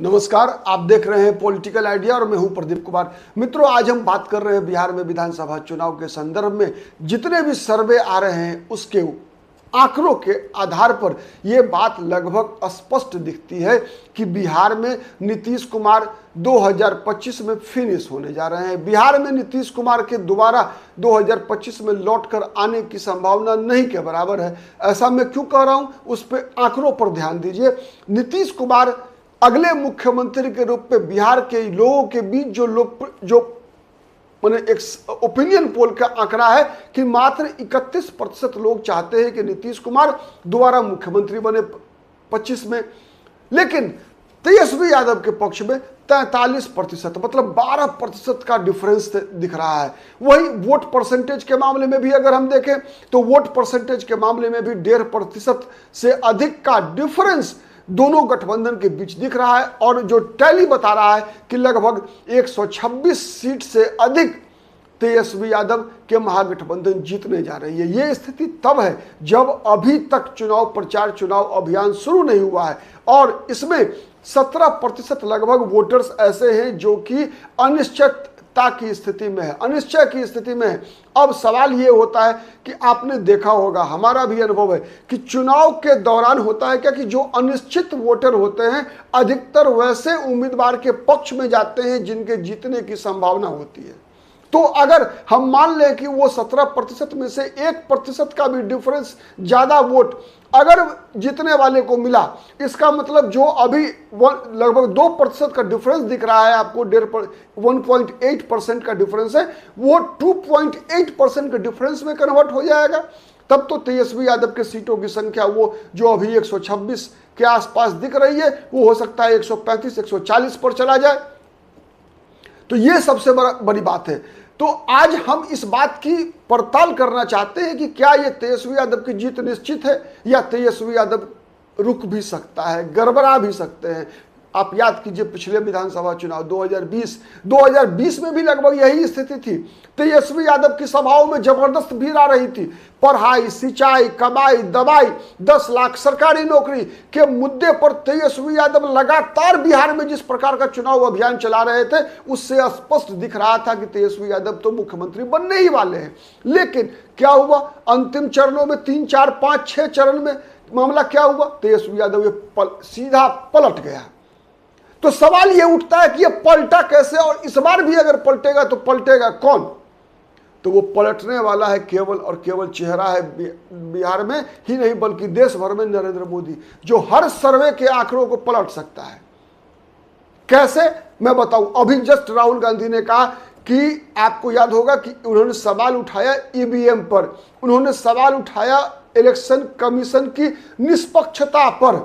नमस्कार, आप देख रहे हैं पॉलिटिकल आइडिया और मैं हूं प्रदीप कुमार। मित्रों, आज हम बात कर रहे हैं बिहार में विधानसभा चुनाव के संदर्भ में जितने भी सर्वे आ रहे हैं उसके आंकड़ों के आधार पर यह बात लगभग स्पष्ट दिखती है कि बिहार में नीतीश कुमार 2025 में फिनिश होने जा रहे हैं। बिहार में नीतीश कुमार के दोबारा 2025 में लौटकर आने की संभावना नहीं के बराबर है। ऐसा मैं क्यों कह रहा हूं, उस पर आंकड़ों पर ध्यान दीजिए। नीतीश कुमार अगले मुख्यमंत्री के रूप में बिहार के लोगों के बीच जो मैंने एक ओपिनियन पोल का आंकड़ा है कि मात्र 31% लोग चाहते हैं कि नीतीश कुमार दोबारा मुख्यमंत्री बने 25 में, लेकिन तेजस्वी यादव के पक्ष में 43%, मतलब 12% का डिफरेंस दिख रहा है। वही वोट परसेंटेज के मामले में भी अगर हम देखें तो वोट परसेंटेज के मामले में भी 1.5% से अधिक का डिफरेंस दोनों गठबंधन के बीच दिख रहा है। और जो टैली बता रहा है कि लगभग 126 सीट से अधिक तेजस्वी यादव के महागठबंधन जीतने जा रही है। ये स्थिति तब है जब अभी तक चुनाव प्रचार, चुनाव अभियान शुरू नहीं हुआ है और इसमें 17% लगभग वोटर्स ऐसे हैं जो कि अनिश्चितता की स्थिति में है, अनिश्चय की स्थिति में है। अब सवाल ये होता है कि आपने देखा होगा, हमारा भी अनुभव है कि चुनाव के दौरान होता है क्या कि जो अनिश्चित वोटर होते हैं अधिकतर वैसे उम्मीदवार के पक्ष में जाते हैं जिनके जीतने की संभावना होती है। तो अगर हम मान लें कि वो 17% में से 1% का भी डिफरेंस ज्यादा वोट अगर जीतने वाले को मिला, इसका मतलब जो अभी लगभग 2% का डिफरेंस दिख रहा है आपको, 1.8% का डिफरेंस है, वो 2.8% के डिफरेंस में कन्वर्ट हो जाएगा। तब तो तेजस्वी यादव के सीटों की संख्या वो जो अभी 126 के आसपास दिख रही है वो हो सकता है 135 140 पर चला जाए। तो ये सबसे बड़ी बात है। तो आज हम इस बात की पड़ताल करना चाहते हैं कि क्या ये तेजस्वी यादव की जीत निश्चित है या तेजस्वी यादव रुक भी सकता है, गड़बड़ा भी सकते हैं। आप याद कीजिए पिछले विधानसभा चुनाव 2020 में भी लगभग यही स्थिति थी। तेजस्वी यादव की सभाओं में जबरदस्त भीड़ आ रही थी। पढ़ाई, सिंचाई, कमाई, दवाई, 10 लाख सरकारी नौकरी के मुद्दे पर तेजस्वी यादव लगातार बिहार में जिस प्रकार का चुनाव अभियान चला रहे थे उससे स्पष्ट दिख रहा था कि तेजस्वी यादव तो मुख्यमंत्री बनने ही वाले हैं। लेकिन क्या हुआ, अंतिम चरणों में 3, 4, 5, 6 चरण में मामला क्या हुआ, तेजस्वी यादव सीधा पलट गया। तो सवाल यह उठता है कि यह पलटा कैसे, और इस बार भी अगर पलटेगा तो पलटेगा कौन। तो वो पलटने वाला है केवल और केवल चेहरा है बिहार में ही नहीं बल्कि देश भर में नरेंद्र मोदी, जो हर सर्वे के आंकड़ों को पलट सकता है। कैसे, मैं बताऊं। अभी जस्ट राहुल गांधी ने कहा कि आपको याद होगा कि उन्होंने सवाल उठाया ईवीएम पर, उन्होंने सवाल उठाया इलेक्शन कमीशन की निष्पक्षता पर,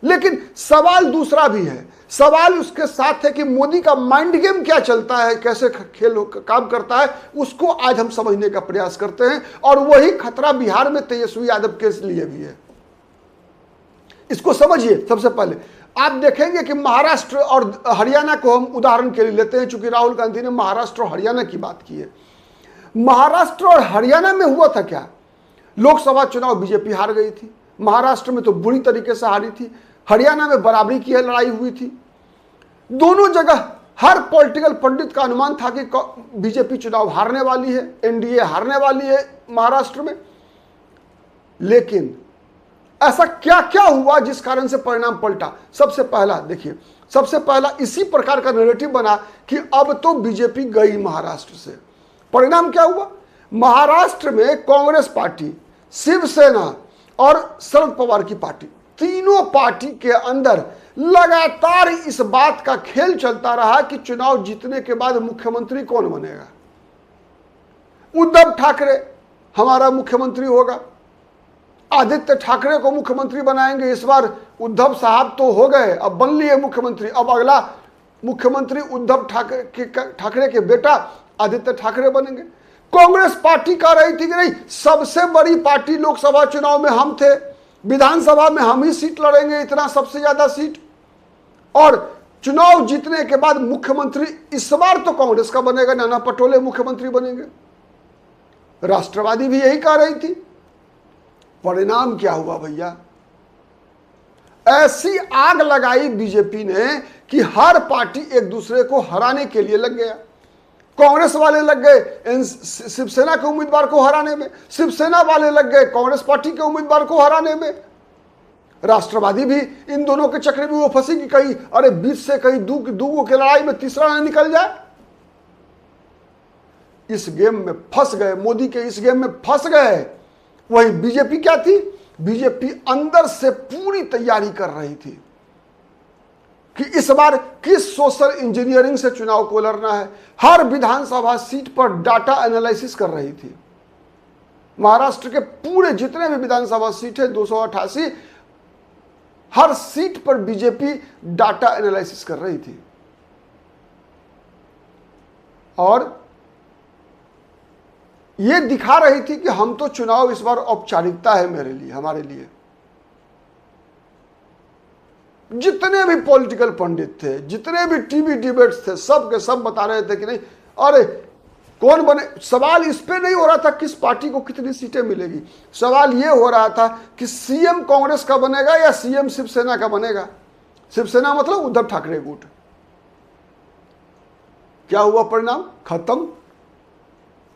लेकिन सवाल दूसरा भी है। सवाल उसके साथ है कि मोदी का माइंड गेम क्या चलता है, कैसे खेल काम करता है, उसको आज हम समझने का प्रयास करते हैं। और वही खतरा बिहार में तेजस्वी यादव के लिए भी है। इसको समझिए। सबसे पहले आप देखेंगे कि महाराष्ट्र और हरियाणा को हम उदाहरण के लिए लेते हैं, चूंकि राहुल गांधी ने महाराष्ट्र और हरियाणा की बात की है। महाराष्ट्र और हरियाणा में हुआ था क्या, लोकसभा चुनाव बीजेपी हार गई थी, महाराष्ट्र में तो बुरी तरीके से हारी थी, हरियाणा में बराबरी की लड़ाई हुई थी। दोनों जगह हर पॉलिटिकल पंडित का अनुमान था कि बीजेपी चुनाव हारने वाली है, एनडीए हारने वाली है महाराष्ट्र में। लेकिन ऐसा क्या क्या हुआ जिस कारण से परिणाम पलटा। सबसे पहला देखिए, सबसे पहला इसी प्रकार का नैरेटिव बना कि अब तो बीजेपी गई महाराष्ट्र से। परिणाम क्या हुआ, महाराष्ट्र में कांग्रेस पार्टी, शिवसेना और शरद पवार की पार्टी, तीनों पार्टी के अंदर लगातार इस बात का खेल चलता रहा कि चुनाव जीतने के बाद मुख्यमंत्री कौन बनेगा। उद्धव ठाकरे हमारा मुख्यमंत्री होगा, आदित्य ठाकरे को मुख्यमंत्री बनाएंगे। इस बार उद्धव साहब तो हो गए, अब बन लिए मुख्यमंत्री, अब अगला मुख्यमंत्री उद्धव ठाकरे के बेटा आदित्य ठाकरे बनेंगे। कांग्रेस पार्टी कह रही थी कि नहीं, सबसे बड़ी पार्टी लोकसभा चुनाव में हम थे, विधानसभा में हम ही सीट लड़ेंगे, इतना सबसे ज्यादा सीट, और चुनाव जीतने के बाद मुख्यमंत्री इस बार तो कांग्रेस का बनेगा, नाना पटोले मुख्यमंत्री बनेंगे। राष्ट्रवादी भी यही कह रही थी। परिणाम क्या हुआ भैया, ऐसी आग लगाई बीजेपी ने कि हर पार्टी एक दूसरे को हराने के लिए लग गया। कांग्रेस वाले लग गए शिवसेना के उम्मीदवार को हराने में, शिवसेना वाले लग गए कांग्रेस पार्टी के उम्मीदवार को हराने में, राष्ट्रवादी भी इन दोनों के चक्कर में वो फंसी कि कहीं अरे बीच से कहीं दूगों की लड़ाई में तीसरा ना निकल जाए। इस गेम में फंस गए, मोदी के इस गेम में फंस गए। वही बीजेपी क्या थी, बीजेपी अंदर से पूरी तैयारी कर रही थी कि इस बार किस सोशल इंजीनियरिंग से चुनाव को लड़ना है। हर विधानसभा सीट पर डाटा एनालिसिस कर रही थी। महाराष्ट्र के पूरे जितने भी विधानसभा सीट है 288, हर सीट पर बीजेपी डाटा एनालिसिस कर रही थी और यह दिखा रही थी कि हम तो चुनाव इस बार औपचारिकता है मेरे लिए, हमारे लिए। जितने भी पॉलिटिकल पंडित थे, जितने भी टीवी डिबेट्स थे, सब के सब बता रहे थे कि नहीं, अरे कौन बने। सवाल इस पे नहीं हो रहा था किस पार्टी को कितनी सीटें मिलेगी, सवाल यह हो रहा था कि सीएम कांग्रेस का बनेगा या सीएम शिवसेना का बनेगा। शिवसेना मतलब उद्धव ठाकरे गुट। क्या हुआ परिणाम? खत्म।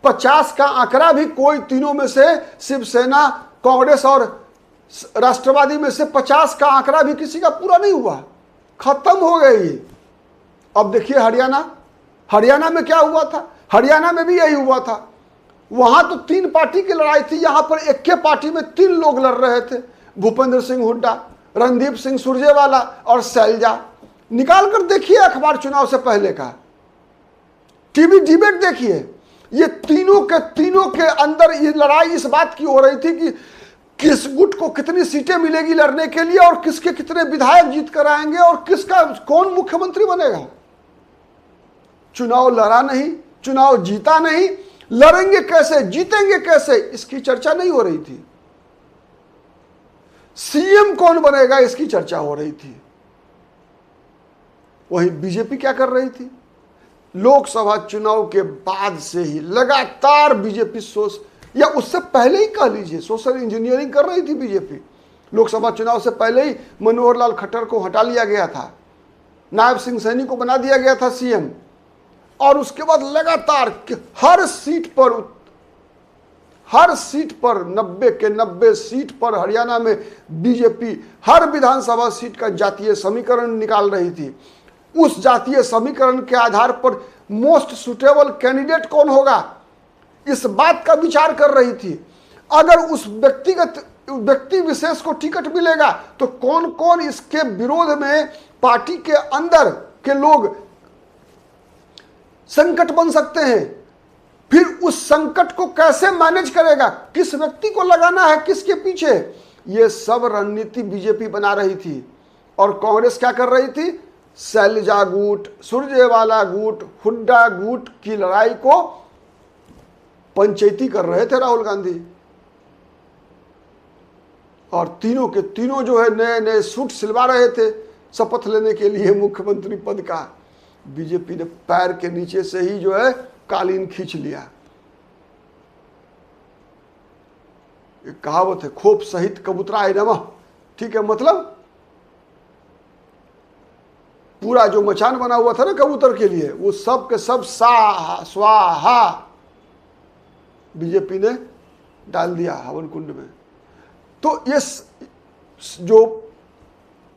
50 का आंकड़ा भी कोई तीनों में से, शिवसेना, कांग्रेस और राष्ट्रवादी में से 50 का आंकड़ा भी किसी का पूरा नहीं हुआ, खत्म हो गई। अब देखिए हरियाणा में क्या हुआ था। हरियाणा में भी यही हुआ था। वहां तो 3 पार्टी की लड़ाई थी, यहां पर एक के पार्टी में 3 लोग लड़ रहे थे, भूपेंद्र सिंह हुड्डा, रणदीप सिंह सुरजेवाला और शैलजा। निकाल कर देखिए अखबार चुनाव से पहले का, टीवी डिबेट देखिए। ये तीनों के अंदर ये लड़ाई इस बात की हो रही थी कि किस गुट को कितनी सीटें मिलेगी लड़ने के लिए और किसके कितने विधायक जीत कर आएंगे और किसका कौन मुख्यमंत्री बनेगा। चुनाव लड़ा नहीं, चुनाव जीता नहीं, लड़ेंगे कैसे, जीतेंगे कैसे, इसकी चर्चा नहीं हो रही थी। सीएम कौन बनेगा इसकी चर्चा हो रही थी। वही बीजेपी क्या कर रही थी, लोकसभा चुनाव के बाद से ही लगातार बीजेपी या उससे पहले ही कह लीजिए सोशल इंजीनियरिंग कर रही थी बीजेपी। लोकसभा चुनाव से पहले ही मनोहर लाल खट्टर को हटा लिया गया था, नायब सिंह सैनी को बना दिया गया था सीएम, और उसके बाद लगातार हर सीट पर 90 के 90 सीट पर हरियाणा में बीजेपी हर विधानसभा सीट का जातीय समीकरण निकाल रही थी। उस जातीय समीकरण के आधार पर मोस्ट सुटेबल कैंडिडेट कौन होगा, इस बात का विचार कर रही थी। अगर उस व्यक्ति विशेष को टिकट मिलेगा तो कौन कौन इसके विरोध में पार्टी के अंदर के लोग संकट बन सकते हैं, फिर उस संकट को कैसे मैनेज करेगा, किस व्यक्ति को लगाना है किसके पीछे, यह सब रणनीति बीजेपी बना रही थी। और कांग्रेस क्या कर रही थी, शैलजा गुट, सुरजेवाला गुट, हुड्डा गुट की लड़ाई को पंचायती कर रहे थे राहुल गांधी। और तीनों के तीनों जो है नए नए सूट सिलवा रहे थे शपथ लेने के लिए मुख्यमंत्री पद का। बीजेपी ने पैर के नीचे से ही जो है कालीन खींच लिया। एक कहावत है, खोप सहित कबूतराए नमः। ठीक है, मतलब पूरा जो मचान बना हुआ था ना कबूतर के लिए, वो सब के सब स्वाहा बीजेपी ने डाल दिया हवन कुंड में। तो ये जो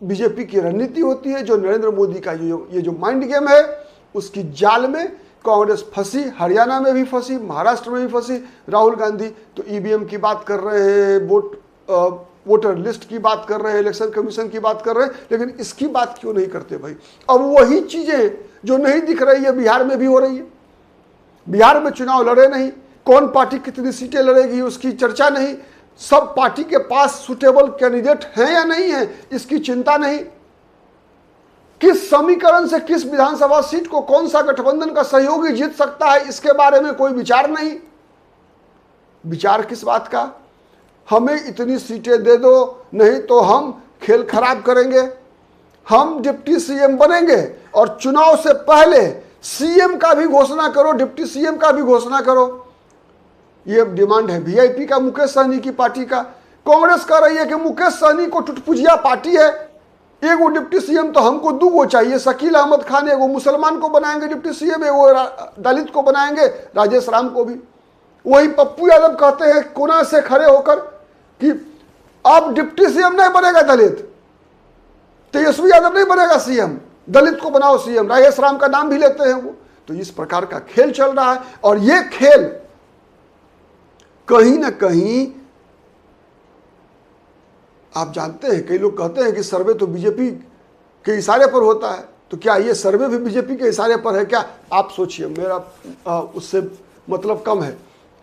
बीजेपी की रणनीति होती है, जो नरेंद्र मोदी का ये जो माइंड गेम है, उसकी जाल में कांग्रेस फंसी। हरियाणा में भी फंसी, महाराष्ट्र में भी फंसी। राहुल गांधी तो ईवीएम की बात कर रहे हैं, वोटर लिस्ट की बात कर रहे हैं, इलेक्शन कमीशन की बात कर रहे हैं, लेकिन इसकी बात क्यों नहीं करते भाई। अब वही चीजें जो नहीं दिख रही है बिहार में भी हो रही है। बिहार में चुनाव लड़े नहीं, कौन पार्टी कितनी सीटें लड़ेगी उसकी चर्चा नहीं, सब पार्टी के पास सुटेबल कैंडिडेट हैं या नहीं है इसकी चिंता नहीं, किस समीकरण से किस विधानसभा सीट को कौन सा गठबंधन का सहयोगी जीत सकता है इसके बारे में कोई विचार नहीं। विचार किस बात का, हमें इतनी सीटें दे दो, नहीं तो हम खेल खराब करेंगे, हम डिप्टी सीएम बनेंगे और चुनाव से पहले सीएम का भी घोषणा करो, डिप्टी सीएम का भी घोषणा करो। ये डिमांड है वीआईपी का, मुकेश सहनी की पार्टी का। कांग्रेस कह रही है कि मुकेश सहनी को टुटपुजिया पार्टी है, एगो डिप्टी सीएम तो हमको दूगो चाहिए। शकील अहमद खान एगो मुसलमान को बनाएंगे डिप्टी सीएम, एगो दलित को बनाएंगे, राजेश राम को भी। वही पप्पू यादव कहते हैं कोना से खड़े होकर कि अब डिप्टी सीएम नहीं बनेगा दलित, तेजस्वी यादव नहीं बनेगा सीएम, दलित को बनाओ सीएम, राजेश राम का नाम भी लेते हैं वो। तो इस प्रकार का खेल चल रहा है और ये खेल कहीं ना कहीं आप जानते हैं, कई लोग कहते हैं कि सर्वे तो बीजेपी के इशारे पर होता है, तो क्या ये सर्वे भी बीजेपी के इशारे पर है क्या? आप सोचिए, मेरा उससे मतलब कम है,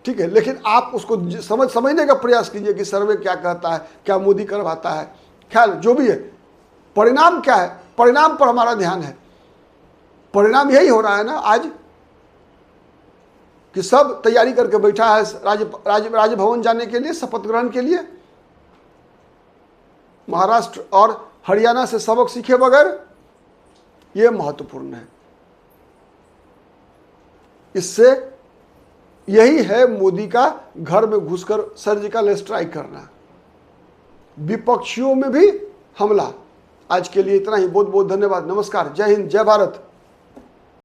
ठीक है, लेकिन आप उसको समझने का प्रयास कीजिए कि सर्वे क्या कहता है, क्या मोदी करवाता है। ख्याल जो भी है, परिणाम क्या है, परिणाम पर हमारा ध्यान है। परिणाम यही हो रहा है ना आज कि सब तैयारी करके बैठा है राजभवन जाने के लिए, शपथ ग्रहण के लिए। महाराष्ट्र और हरियाणा से सबक सीखे बगैर, यह महत्वपूर्ण है। इससे यही है मोदी का घर में घुसकर सर्जिकल स्ट्राइक करना, विपक्षियों में भी हमला। आज के लिए इतना ही, बहुत बहुत धन्यवाद, नमस्कार, जय हिंद, जय भारत।